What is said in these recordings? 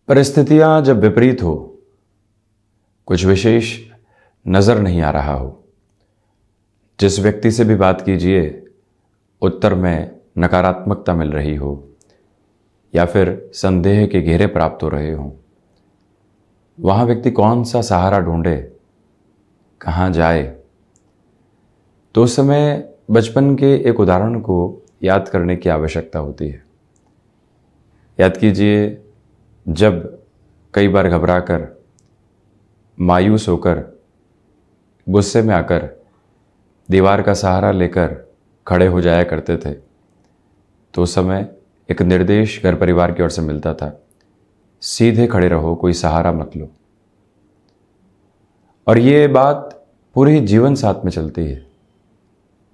परिस्थितियां जब विपरीत हो, कुछ विशेष नज़र नहीं आ रहा हो, जिस व्यक्ति से भी बात कीजिए उत्तर में नकारात्मकता मिल रही हो या फिर संदेह के घेरे प्राप्त हो रहे हों, वहाँ व्यक्ति कौन सा सहारा ढूंढे, कहाँ जाए। तो उस समय बचपन के एक उदाहरण को याद करने की आवश्यकता होती है। याद कीजिए, जब कई बार घबराकर, मायूस होकर, गुस्से में आकर दीवार का सहारा लेकर खड़े हो जाया करते थे, तो उस समय एक निर्देश घर परिवार की ओर से मिलता था, सीधे खड़े रहो, कोई सहारा मत लो। और ये बात पूरे जीवन साथ में चलती है।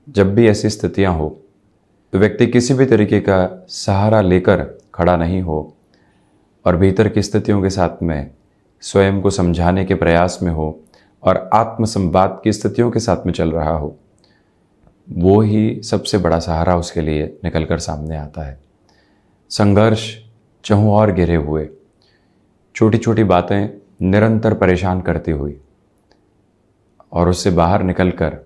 जब भी ऐसी स्थितियां हो तो व्यक्ति किसी भी तरीके का सहारा लेकर खड़ा नहीं हो और भीतर की स्थितियों के साथ में स्वयं को समझाने के प्रयास में हो और आत्मसंवाद की स्थितियों के साथ में चल रहा हो, वो ही सबसे बड़ा सहारा उसके लिए निकलकर सामने आता है। संघर्ष चहुं और घिरे हुए, छोटी छोटी बातें निरंतर परेशान करती हुई, और उससे बाहर निकलकर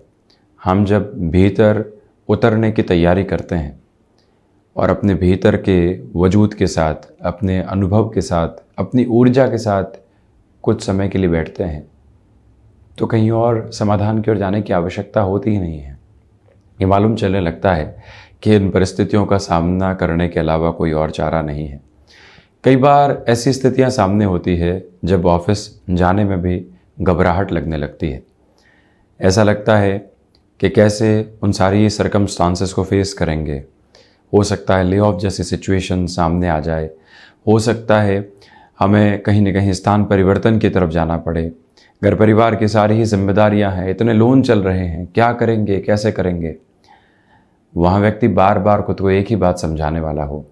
हम जब भीतर उतरने की तैयारी करते हैं और अपने भीतर के वजूद के साथ, अपने अनुभव के साथ, अपनी ऊर्जा के साथ कुछ समय के लिए बैठते हैं, तो कहीं और समाधान की ओर जाने की आवश्यकता होती ही नहीं है। ये मालूम चलने लगता है कि इन परिस्थितियों का सामना करने के अलावा कोई और चारा नहीं है। कई बार ऐसी स्थितियां सामने होती है जब ऑफिस जाने में भी घबराहट लगने लगती है। ऐसा लगता है कि कैसे उन सारी सर्कमस्टांसेस को फेस करेंगे। हो सकता है ले ऑफ जैसी सिचुएशन सामने आ जाए, हो सकता है हमें कहीं न कहीं स्थान परिवर्तन की तरफ जाना पड़े, घर परिवार की सारी ही जिम्मेदारियां हैं, इतने लोन चल रहे हैं, क्या करेंगे, कैसे करेंगे। वहाँ व्यक्ति बार बार खुद को एक ही बात समझाने वाला हो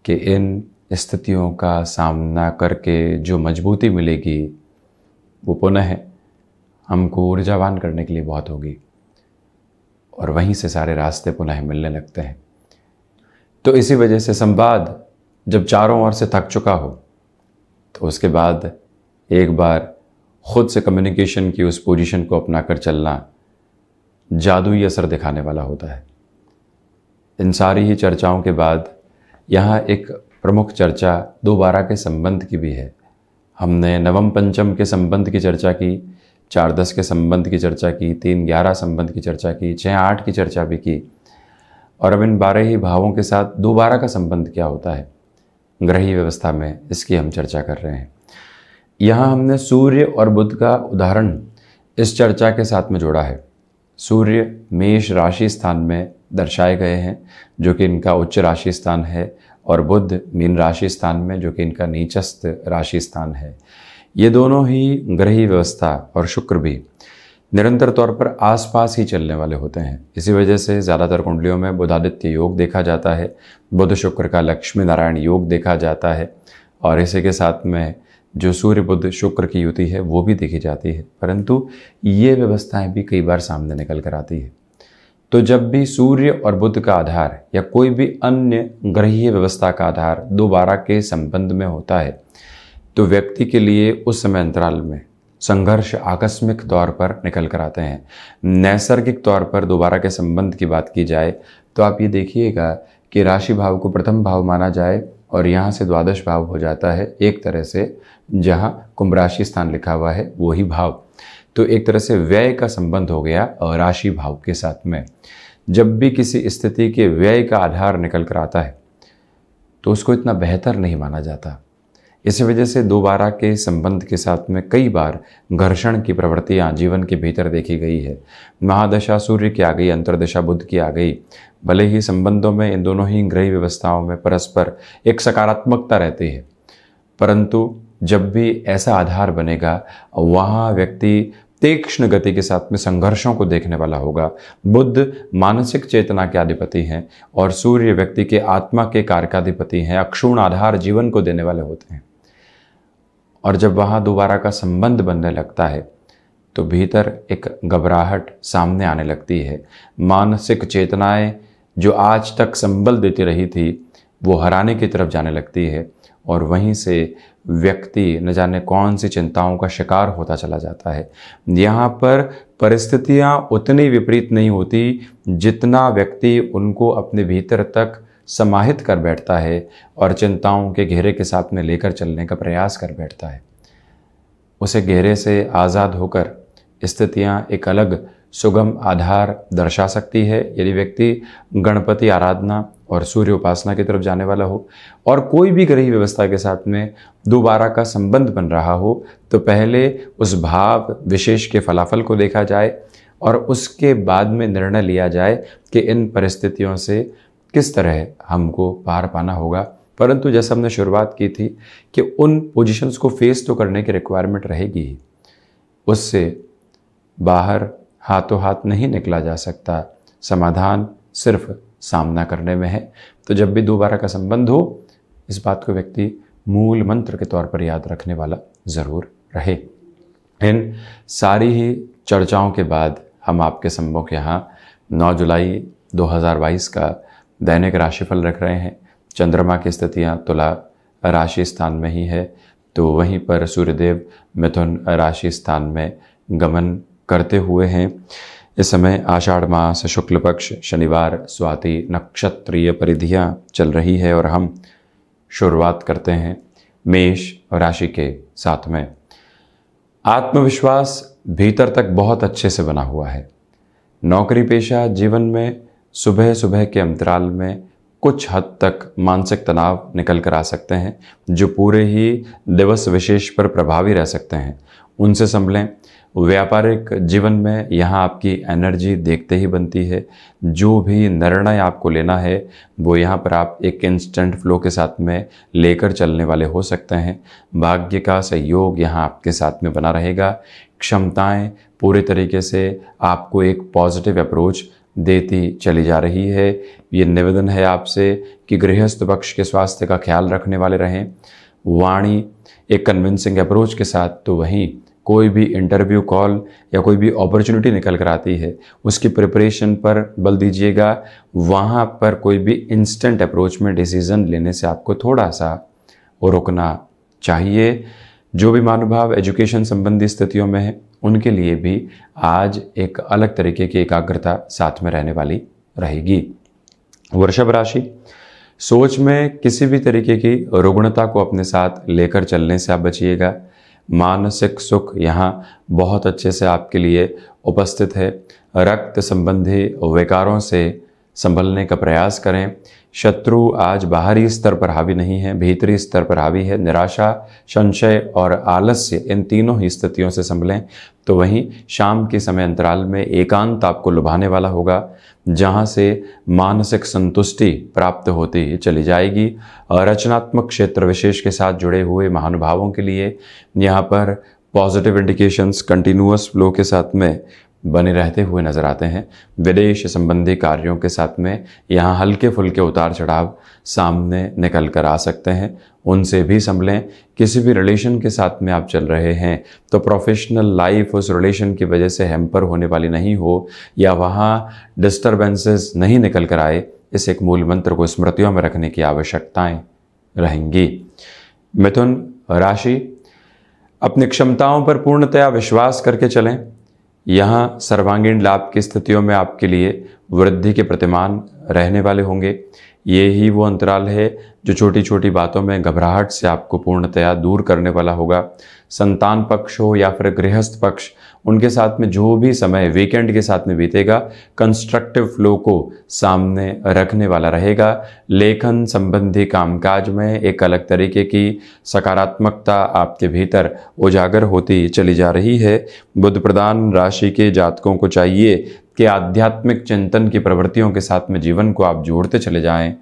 कि इन स्थितियों का सामना करके जो मजबूती मिलेगी वो पुनः हमको ऊर्जावान करने के लिए बहुत होगी, और वहीं से सारे रास्ते पुनः मिलने लगते हैं। तो इसी वजह से संवाद जब चारों ओर से थक चुका हो, तो उसके बाद एक बार खुद से कम्युनिकेशन की उस पोजीशन को अपनाकर चलना जादुई असर दिखाने वाला होता है। इन सारी ही चर्चाओं के बाद यहाँ एक प्रमुख चर्चा 2-12 के संबंध की भी है। हमने नवम पंचम के संबंध की चर्चा की, 4-10 के संबंध की चर्चा की, 3-11 संबंध की चर्चा की, 6-8 की चर्चा भी की, और अब इन 12 ही भावों के साथ 2-12 का संबंध क्या होता है ग्रही व्यवस्था में, इसकी हम चर्चा कर रहे हैं। यहाँ हमने सूर्य और बुध का उदाहरण इस चर्चा के साथ में जोड़ा है। सूर्य मेष राशि स्थान में दर्शाए गए हैं, जो कि इनका उच्च राशि स्थान है, और बुध मीन राशि स्थान में, जो कि इनका नीचस्थ राशि स्थान है। ये दोनों ही ग्रही व्यवस्था और शुक्र भी निरंतर तौर पर आसपास ही चलने वाले होते हैं। इसी वजह से ज़्यादातर कुंडलियों में बुधादित्य योग देखा जाता है, बुध शुक्र का लक्ष्मी नारायण योग देखा जाता है, और इसी के साथ में जो सूर्य बुध शुक्र की युति है वो भी देखी जाती है। परंतु ये व्यवस्थाएं भी कई बार सामने निकल कर आती है। तो जब भी सूर्य और बुध का आधार या कोई भी अन्य ग्रहीय व्यवस्था का आधार 2-12 के संबंध में होता है, तो व्यक्ति के लिए उस समय अंतराल में संघर्ष आकस्मिक तौर पर निकल कर आते हैं। नैसर्गिक तौर पर 2-12 के संबंध की बात की जाए तो आप ये देखिएगा कि राशि भाव को प्रथम भाव माना जाए और यहाँ से द्वादश भाव हो जाता है एक तरह से, जहाँ कुंभ राशि स्थान लिखा हुआ है वही भाव। तो एक तरह से व्यय का संबंध हो गया और राशि भाव के साथ में। जब भी किसी स्थिति के व्यय का आधार निकल कर आता है तो उसको इतना बेहतर नहीं माना जाता। इसी वजह से 2-12 के संबंध के साथ में कई बार घर्षण की प्रवृत्तियां जीवन के भीतर देखी गई है। महादशा सूर्य की आ गई, अंतर्दशा बुध की आ गई। भले ही संबंधों में इन दोनों ही ग्रही व्यवस्थाओं में परस्पर एक सकारात्मकता रहती है, परंतु जब भी ऐसा आधार बनेगा वहाँ व्यक्ति तीक्ष्ण गति के साथ में संघर्षों को देखने वाला होगा। बुध मानसिक चेतना के अधिपति हैं और सूर्य व्यक्ति के आत्मा के कारकाधिपति हैं, अक्षुण्ण आधार जीवन को देने वाले होते हैं। और जब वहाँ 2-12 का संबंध बनने लगता है तो भीतर एक घबराहट सामने आने लगती है। मानसिक चेतनाएं जो आज तक संबल देती रही थी वो हराने की तरफ जाने लगती है और वहीं से व्यक्ति न जाने कौन सी चिंताओं का शिकार होता चला जाता है। यहाँ पर परिस्थितियाँ उतनी विपरीत नहीं होती जितना व्यक्ति उनको अपने भीतर तक समाहित कर बैठता है और चिंताओं के घेरे के साथ में लेकर चलने का प्रयास कर बैठता है। उसे घेरे से आज़ाद होकर स्थितियाँ एक अलग सुगम आधार दर्शा सकती है। यदि व्यक्ति गणपति आराधना और सूर्य उपासना की तरफ जाने वाला हो और कोई भी ग्रही व्यवस्था के साथ में दोबारा का संबंध बन रहा हो, तो पहले उस भाव विशेष के फलाफल को देखा जाए और उसके बाद में निर्णय लिया जाए कि इन परिस्थितियों से किस तरह हमको पार पाना होगा। परंतु जैसा हमने शुरुआत की थी कि उन पोजीशंस को फेस तो करने की रिक्वायरमेंट रहेगी ही, उससे बाहर हाथों हाथ नहीं निकला जा सकता। समाधान सिर्फ सामना करने में है। तो जब भी दोबारा का संबंध हो, इस बात को व्यक्ति मूल मंत्र के तौर पर याद रखने वाला ज़रूर रहे। इन सारी ही चर्चाओं के बाद हम आपके सम्मुख यहाँ 9 जुलाई 2022 का दैनिक राशिफल रख रहे हैं। चंद्रमा की स्थितियाँ तुला राशि स्थान में ही है, तो वहीं पर सूर्यदेव मिथुन राशि स्थान में गमन करते हुए हैं। इस समय आषाढ़ मास शुक्ल पक्ष शनिवार स्वाति नक्षत्रीय परिधियाँ चल रही है और हम शुरुआत करते हैं मेष राशि के साथ में। आत्मविश्वास भीतर तक बहुत अच्छे से बना हुआ है। नौकरी पेशा जीवन में सुबह सुबह के अंतराल में कुछ हद तक मानसिक तनाव निकल कर आ सकते हैं, जो पूरे ही दिवस विशेष पर प्रभावी रह सकते हैं। उनसे संभलें। व्यापारिक जीवन में यहाँ आपकी एनर्जी देखते ही बनती है। जो भी निर्णय आपको लेना है वो यहाँ पर आप एक इंस्टेंट फ्लो के साथ में लेकर चलने वाले हो सकते हैं। भाग्य का सहयोग यहाँ आपके साथ में बना रहेगा। क्षमताएं पूरे तरीके से आपको एक पॉजिटिव अप्रोच देती चली जा रही है। ये निवेदन है आपसे कि गृहस्थ पक्ष के स्वास्थ्य का ख्याल रखने वाले रहें। वाणी एक कन्विंसिंग अप्रोच के साथ, तो वहीं कोई भी इंटरव्यू कॉल या कोई भी अपॉर्चुनिटी निकल कर आती है उसकी प्रिपरेशन पर बल दीजिएगा। वहाँ पर कोई भी इंस्टेंट अप्रोच में डिसीज़न लेने से आपको थोड़ा सा रुकना चाहिए। जो भी महानुभाव एजुकेशन संबंधी स्थितियों में है उनके लिए भी आज एक अलग तरीके की एकाग्रता साथ में रहने वाली रहेगी। वृषभ राशि, सोच में किसी भी तरीके की रुग्णता को अपने साथ लेकर चलने से आप बचिएगा। मानसिक सुख यहाँ बहुत अच्छे से आपके लिए उपस्थित है। रक्त संबंधी विकारों से संभलने का प्रयास करें। शत्रु आज बाहरी स्तर पर हावी नहीं है, भीतरी स्तर पर हावी है। निराशा, संशय और आलस्य, इन तीनों ही स्थितियों से संभलें। तो वहीं शाम के समय अंतराल में एकांत आपको लुभाने वाला होगा, जहां से मानसिक संतुष्टि प्राप्त होती चली जाएगी। और रचनात्मक क्षेत्र विशेष के साथ जुड़े हुए महानुभावों के लिए यहाँ पर पॉजिटिव इंडिकेशंस कंटिन्यूअस फ्लो के साथ में बने रहते हुए नजर आते हैं। विदेश संबंधी कार्यों के साथ में यहाँ हल्के फुल्के उतार चढ़ाव सामने निकल कर आ सकते हैं, उनसे भी संभलें। किसी भी रिलेशन के साथ में आप चल रहे हैं तो प्रोफेशनल लाइफ उस रिलेशन की वजह से हैम्पर होने वाली नहीं हो या वहाँ डिस्टर्बेंसेस नहीं निकल कर आए, इस एक मूल मंत्र को स्मृतियों में रखने की आवश्यकताएं रहेंगी। मिथुन राशि, अपनी क्षमताओं पर पूर्णतया विश्वास करके चलें। यहाँ सर्वांगीण लाभ की स्थितियों में आपके लिए वृद्धि के प्रतिमान रहने वाले होंगे। ये ही वो अंतराल है जो छोटी छोटी बातों में घबराहट से आपको पूर्णतया दूर करने वाला होगा। संतान पक्ष हो या फिर गृहस्थ पक्ष, उनके साथ में जो भी समय वीकेंड के साथ में बीतेगा कंस्ट्रक्टिव फ्लो को सामने रखने वाला रहेगा। लेखन संबंधी कामकाज में एक अलग तरीके की सकारात्मकता आपके भीतर उजागर होती चली जा रही है। बुध प्रधान राशि के जातकों को चाहिए कि आध्यात्मिक चिंतन की प्रवृत्तियों के साथ में जीवन को आप जोड़ते चले जाएं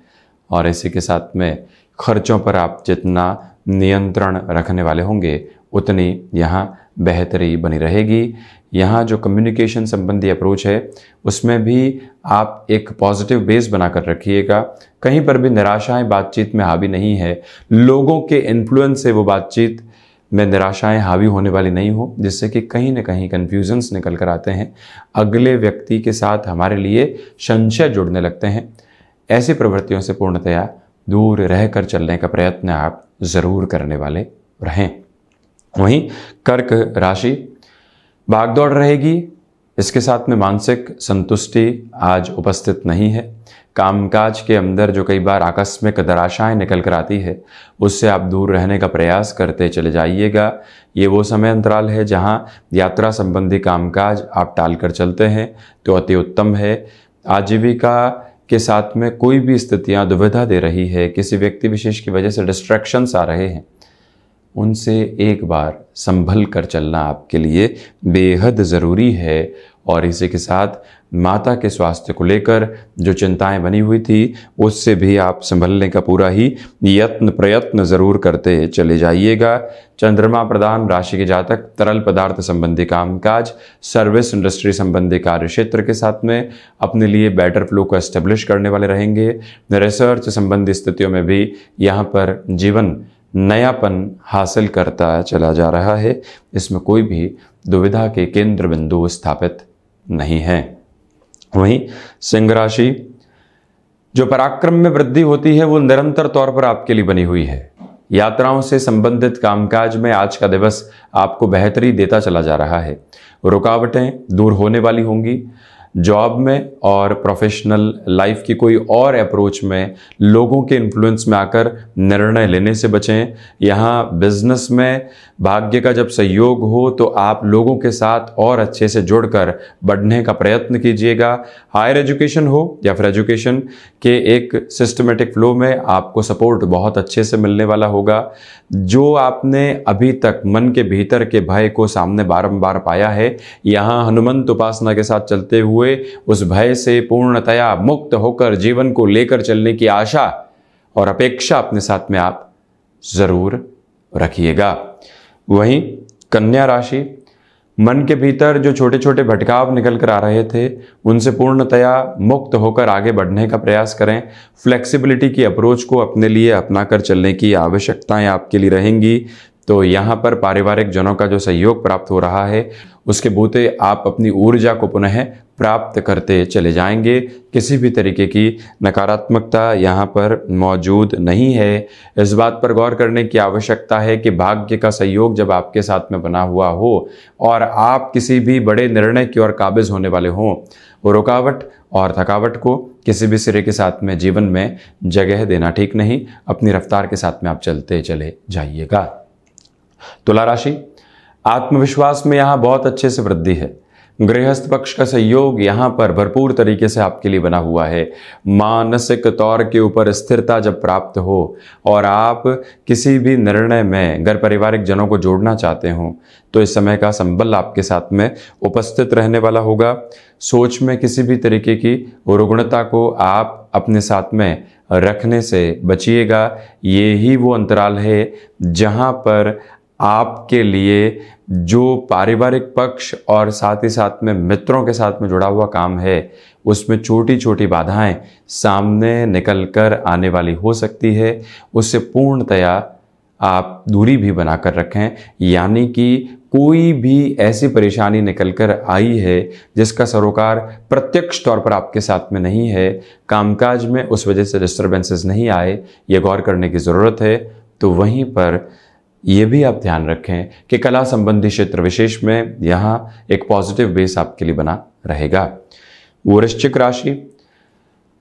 और इसी के साथ में खर्चों पर आप जितना नियंत्रण रखने वाले होंगे उतनी यहाँ बेहतरी बनी रहेगी। यहाँ जो कम्युनिकेशन संबंधी अप्रोच है उसमें भी आप एक पॉजिटिव बेस बनाकर रखिएगा। कहीं पर भी निराशाएं बातचीत में हावी नहीं है। लोगों के इन्फ्लुएंस से वो बातचीत में निराशाएं हावी होने वाली नहीं हो, जिससे कि कहीं ना कहीं कन्फ्यूजन्स निकल कर आते हैं। अगले व्यक्ति के साथ हमारे लिए संशय जुड़ने लगते हैं। ऐसी प्रवृत्तियों से पूर्णतया दूर रहकर चलने का प्रयत्न आप जरूर करने वाले रहें। वहीं कर्क राशि, भागदौड़ रहेगी, इसके साथ में मानसिक संतुष्टि आज उपस्थित नहीं है। कामकाज के अंदर जो कई बार आकस्मिक निराशाएं निकल कर आती है, उससे आप दूर रहने का प्रयास करते चले जाइएगा। ये वो समय अंतराल है जहां यात्रा संबंधी कामकाज आप टालकर चलते हैं तो अति उत्तम है। आजीविका के साथ में कोई भी स्थितियां दुविधा दे रही है, किसी व्यक्ति विशेष की वजह से डिस्ट्रैक्शंस आ रहे हैं, उनसे एक बार संभल कर चलना आपके लिए बेहद ज़रूरी है। और इसी के साथ माता के स्वास्थ्य को लेकर जो चिंताएं बनी हुई थी, उससे भी आप संभलने का पूरा ही प्रयत्न ज़रूर करते चले जाइएगा। चंद्रमा प्रधान राशि के जातक तरल पदार्थ संबंधी कामकाज, सर्विस इंडस्ट्री संबंधी कार्य क्षेत्र के साथ में अपने लिए बेटर फ्लो को एस्टेब्लिश करने वाले रहेंगे। रिसर्च संबंधी स्थितियों में भी यहाँ पर जीवन नयापन हासिल करता चला जा रहा है। इसमें कोई भी दुविधा के केंद्र बिंदु स्थापित नहीं है। वहीं सिंह राशि, जो पराक्रम में वृद्धि होती है वो निरंतर तौर पर आपके लिए बनी हुई है। यात्राओं से संबंधित कामकाज में आज का दिवस आपको बेहतरी देता चला जा रहा है। रुकावटें दूर होने वाली होंगी। जॉब में और प्रोफेशनल लाइफ की कोई और अप्रोच में लोगों के इन्फ्लुएंस में आकर निर्णय लेने से बचें। यहाँ बिजनेस में भाग्य का जब सहयोग हो तो आप लोगों के साथ और अच्छे से जुड़कर बढ़ने का प्रयत्न कीजिएगा। हायर एजुकेशन हो या फिर एजुकेशन के एक सिस्टमेटिक फ्लो में आपको सपोर्ट बहुत अच्छे से मिलने वाला होगा। जो आपने अभी तक मन के भीतर के भय को सामने बारंबार पाया है, यहाँ हनुमंत उपासना के साथ चलते हुए उस भय से पूर्णतया मुक्त होकर जीवन को लेकर चलने की आशा और अपेक्षा अपने साथ में आप जरूर रखिएगा। वहीं कन्या राशि, मन के भीतर जो छोटे छोटे भटकाव निकल कर आ रहे थे, उनसे पूर्णतया मुक्त होकर आगे बढ़ने का प्रयास करें। फ्लेक्सिबिलिटी की अप्रोच को अपने लिए अपनाकर चलने की आवश्यकताएं आपके लिए रहेंगी। तो यहाँ पर पारिवारिक जनों का जो सहयोग प्राप्त हो रहा है, उसके बूते आप अपनी ऊर्जा को पुनः प्राप्त करते चले जाएंगे। किसी भी तरीके की नकारात्मकता यहाँ पर मौजूद नहीं है। इस बात पर गौर करने की आवश्यकता है कि भाग्य का सहयोग जब आपके साथ में बना हुआ हो और आप किसी भी बड़े निर्णय की ओर काबिज होने वाले हों, वो रुकावट और थकावट को किसी भी सिरे के साथ में जीवन में जगह देना ठीक नहीं। अपनी रफ्तार के साथ में आप चलते चले जाइएगा। तुला राशि, आत्मविश्वास में यहाँ बहुत अच्छे से वृद्धि है। गृहस्थ पक्ष का सहयोग यहाँ पर भरपूर तरीके से आपके लिए बना हुआ है। मानसिक तौर के ऊपर स्थिरता जब प्राप्त हो और आप किसी भी निर्णय में घर पारिवारिक जनों को जोड़ना चाहते हो, तो इस समय का संबल आपके साथ में उपस्थित रहने वाला होगा। सोच में किसी भी तरीके की रुग्णता को आप अपने साथ में रखने से बचिएगा। ये ही वो अंतराल है जहाँ पर आपके लिए जो पारिवारिक पक्ष और साथ ही साथ में मित्रों के साथ में जुड़ा हुआ काम है, उसमें छोटी छोटी बाधाएं सामने निकल कर आने वाली हो सकती है। उससे पूर्णतया आप दूरी भी बनाकर रखें। यानी कि कोई भी ऐसी परेशानी निकल कर आई है जिसका सरोकार प्रत्यक्ष तौर पर आपके साथ में नहीं है, कामकाज में उस वजह से डिस्टर्बेंसेस नहीं आए, ये गौर करने की ज़रूरत है। तो वहीं पर ये भी आप ध्यान रखें कि कला संबंधी क्षेत्र विशेष में यहाँ एक पॉजिटिव बेस आपके लिए बना रहेगा। वृश्चिक राशि,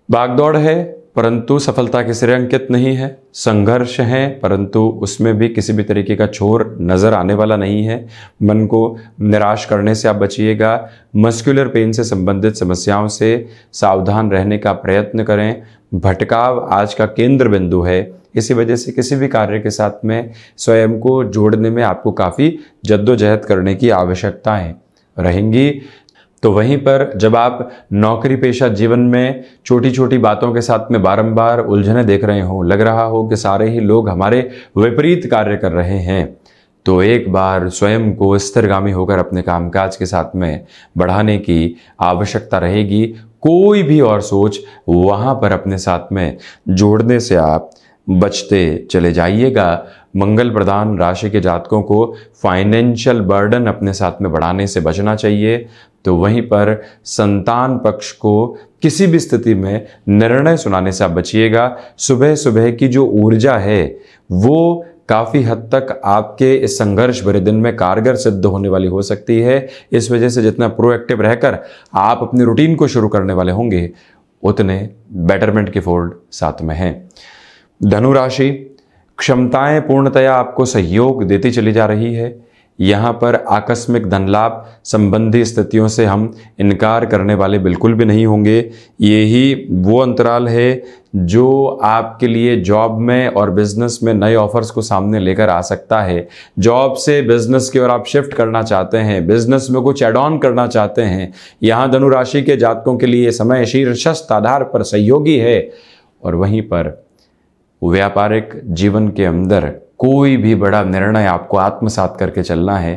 भागदौड़ है परंतु सफलता के सिरे अंकित नहीं है। संघर्ष है परंतु उसमें भी किसी भी तरीके का छोर नजर आने वाला नहीं है। मन को निराश करने से आप बचिएगा। मस्कुलर पेन से संबंधित समस्याओं से सावधान रहने का प्रयत्न करें। भटकाव आज का केंद्र बिंदु है, इसी वजह से किसी भी कार्य के साथ में स्वयं को जोड़ने में आपको काफ़ी जद्दोजहद करने की आवश्यकताएं रहेंगी। तो वहीं पर जब आप नौकरी पेशा जीवन में छोटी छोटी बातों के साथ में बारंबार उलझने देख रहे हो, लग रहा हो कि सारे ही लोग हमारे विपरीत कार्य कर रहे हैं, तो एक बार स्वयं को स्थिरगामी होकर अपने कामकाज के साथ में बढ़ाने की आवश्यकता रहेगी। कोई भी और सोच वहाँ पर अपने साथ में जोड़ने से आप बचते चले जाइएगा। मंगल प्रधान राशि के जातकों को फाइनेंशियल बर्डन अपने साथ में बढ़ाने से बचना चाहिए। तो वहीं पर संतान पक्ष को किसी भी स्थिति में निर्णय सुनाने से आप बचिएगा। सुबह सुबह की जो ऊर्जा है वो काफ़ी हद तक आपके इस संघर्ष भरे दिन में कारगर सिद्ध होने वाली हो सकती है। इस वजह से जितना प्रोएक्टिव रहकर आप अपनी रूटीन को शुरू करने वाले होंगे उतने बेटरमेंट के फोल्ड साथ में हैं। धनु राशि, क्षमताएं पूर्णतया आपको सहयोग देती चली जा रही है। यहाँ पर आकस्मिक धन लाभ संबंधी स्थितियों से हम इनकार करने वाले बिल्कुल भी नहीं होंगे। यही वो अंतराल है जो आपके लिए जॉब में और बिजनेस में नए ऑफर्स को सामने लेकर आ सकता है। जॉब से बिजनेस की ओर आप शिफ्ट करना चाहते हैं, बिजनेस में कुछ एड ऑन करना चाहते हैं, यहाँ धनु राशि के जातकों के लिए समय शीर्षस्थ आधार पर सहयोगी है। और वहीं पर व्यापारिक जीवन के अंदर कोई भी बड़ा निर्णय आपको आत्मसात करके चलना है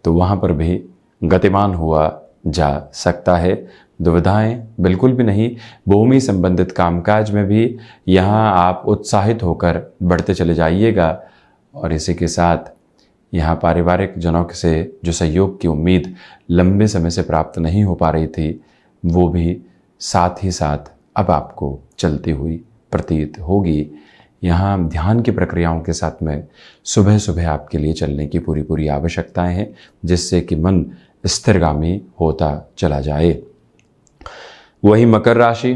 तो वहाँ पर भी गतिमान हुआ जा सकता है। दुविधाएं बिल्कुल भी नहीं। भूमि संबंधित कामकाज में भी यहाँ आप उत्साहित होकर बढ़ते चले जाइएगा। और इसी के साथ यहाँ पारिवारिक जनों से जो सहयोग की उम्मीद लंबे समय से प्राप्त नहीं हो पा रही थी वो भी साथ ही साथ अब आपको चलती हुई प्रतीत होगी। यहाँ ध्यान की प्रक्रियाओं के साथ में सुबह सुबह आपके लिए चलने की पूरी पूरी आवश्यकताएं हैं जिससे कि मन स्थिरगामी होता चला जाए। वही मकर राशि,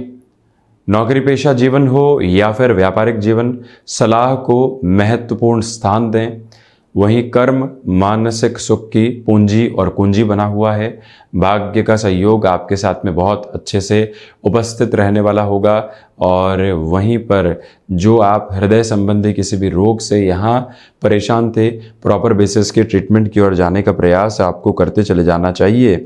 नौकरी पेशा जीवन हो या फिर व्यापारिक जीवन, सलाह को महत्वपूर्ण स्थान दें। वहीं कर्म मानसिक सुख की पूंजी और कुंजी बना हुआ है। भाग्य का सहयोग आपके साथ में बहुत अच्छे से उपस्थित रहने वाला होगा। और वहीं पर जो आप हृदय संबंधी किसी भी रोग से यहाँ परेशान थे, प्रॉपर बेसिस के ट्रीटमेंट की ओर जाने का प्रयास आपको करते चले जाना चाहिए।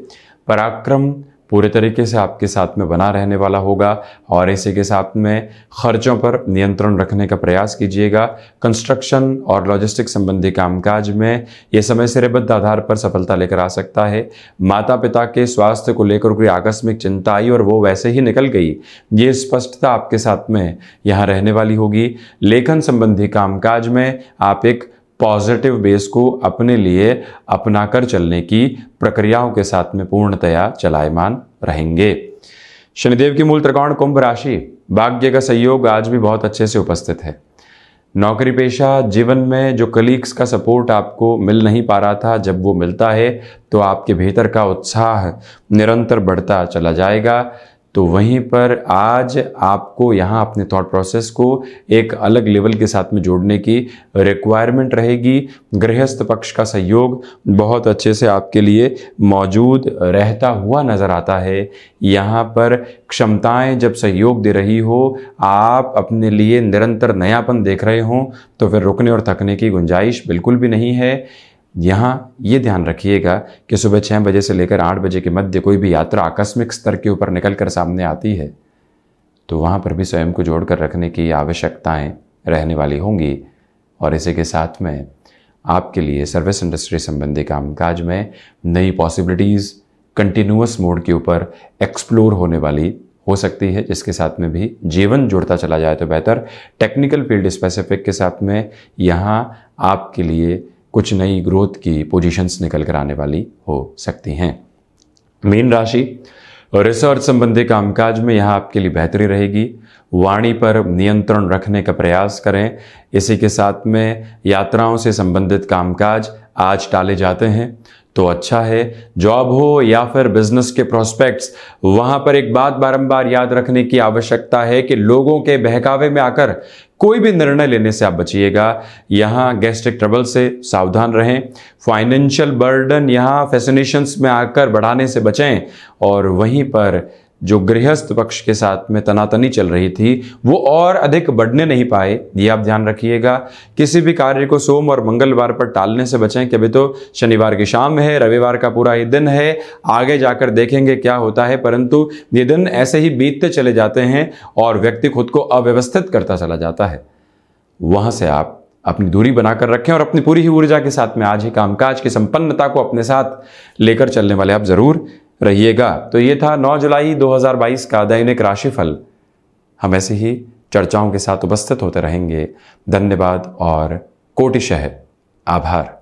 पराक्रम पूरे तरीके से आपके साथ में बना रहने वाला होगा और इसी के साथ में खर्चों पर नियंत्रण रखने का प्रयास कीजिएगा। कंस्ट्रक्शन और लॉजिस्टिक संबंधी कामकाज में ये समय सिरेबद्ध आधार पर सफलता लेकर आ सकता है। माता पिता के स्वास्थ्य को लेकर कोई आकस्मिक चिंता आई और वो वैसे ही निकल गई, ये स्पष्टता आपके साथ में यहाँ रहने वाली होगी। लेखन संबंधी कामकाज में आप एक पॉजिटिव बेस को अपने लिए अपनाकर चलने की प्रक्रियाओं के साथ में पूर्णतया चलायमान रहेंगे। शनिदेव की मूल त्रिकोण कुंभ राशि, भाग्य का सहयोग आज भी बहुत अच्छे से उपस्थित है। नौकरी पेशा जीवन में जो कलीग्स का सपोर्ट आपको मिल नहीं पा रहा था, जब वो मिलता है तो आपके भीतर का उत्साह निरंतर बढ़ता चला जाएगा। तो वहीं पर आज आपको यहाँ अपने थॉट प्रोसेस को एक अलग लेवल के साथ में जोड़ने की रिक्वायरमेंट रहेगी। गृहस्थ पक्ष का सहयोग बहुत अच्छे से आपके लिए मौजूद रहता हुआ नजर आता है। यहाँ पर क्षमताएं जब सहयोग दे रही हो, आप अपने लिए निरंतर नयापन देख रहे हो तो फिर रुकने और थकने की गुंजाइश बिल्कुल भी नहीं है। यहाँ ये ध्यान रखिएगा कि सुबह 6 बजे से लेकर 8 बजे के मध्य कोई भी यात्रा आकस्मिक स्तर के ऊपर निकल कर सामने आती है तो वहाँ पर भी स्वयं को जोड़कर रखने की आवश्यकताएं रहने वाली होंगी। और इसी के साथ में आपके लिए सर्विस इंडस्ट्री संबंधी कामकाज में नई पॉसिबिलिटीज़ कंटिन्यूअस मोड के ऊपर एक्सप्लोर होने वाली हो सकती है, जिसके साथ में भी जीवन जुड़ता चला जाए तो बेहतर। टेक्निकल फील्ड स्पेसिफिक के साथ में यहाँ आपके लिए कुछ नई ग्रोथ की पोजीशंस निकल कर आने वाली हो सकती हैं। मीन राशि, रिसर्च संबंधी कामकाज में यहाँ आपके लिए बेहतरी रहेगी। वाणी पर नियंत्रण रखने का प्रयास करें। इसी के साथ में यात्राओं से संबंधित कामकाज आज टाले जाते हैं तो अच्छा है। जॉब हो या फिर बिजनेस के प्रोस्पेक्ट्स, वहां पर एक बात बारंबार याद रखने की आवश्यकता है कि लोगों के बहकावे में आकर कोई भी निर्णय लेने से आप बचिएगा। यहाँ गैस्ट्रिक ट्रबल से सावधान रहें। फाइनेंशियल बर्डन यहाँ फैसिनेशंस में आकर बढ़ाने से बचें। और वहीं पर जो गृहस्थ पक्ष के साथ में तनातनी चल रही थी वो और अधिक बढ़ने नहीं पाए, ये आप ध्यान रखिएगा। किसी भी कार्य को सोम और मंगलवार पर टालने से बचें कि अभी तो शनिवार की शाम है, रविवार का पूरा ही दिन है, आगे जाकर देखेंगे क्या होता है। परंतु ये दिन ऐसे ही बीतते चले जाते हैं और व्यक्ति खुद को अव्यवस्थित करता चला जाता है। वहां से आप अपनी दूरी बनाकर रखें और अपनी पूरी ही ऊर्जा के साथ में आज ही कामकाज की संपन्नता को अपने साथ लेकर चलने वाले आप जरूर रहिएगा। तो ये था 9 जुलाई 2022 का दैनिक राशिफल। हम ऐसे ही चर्चाओं के साथ उपस्थित होते रहेंगे। धन्यवाद और कोटिशः आभार।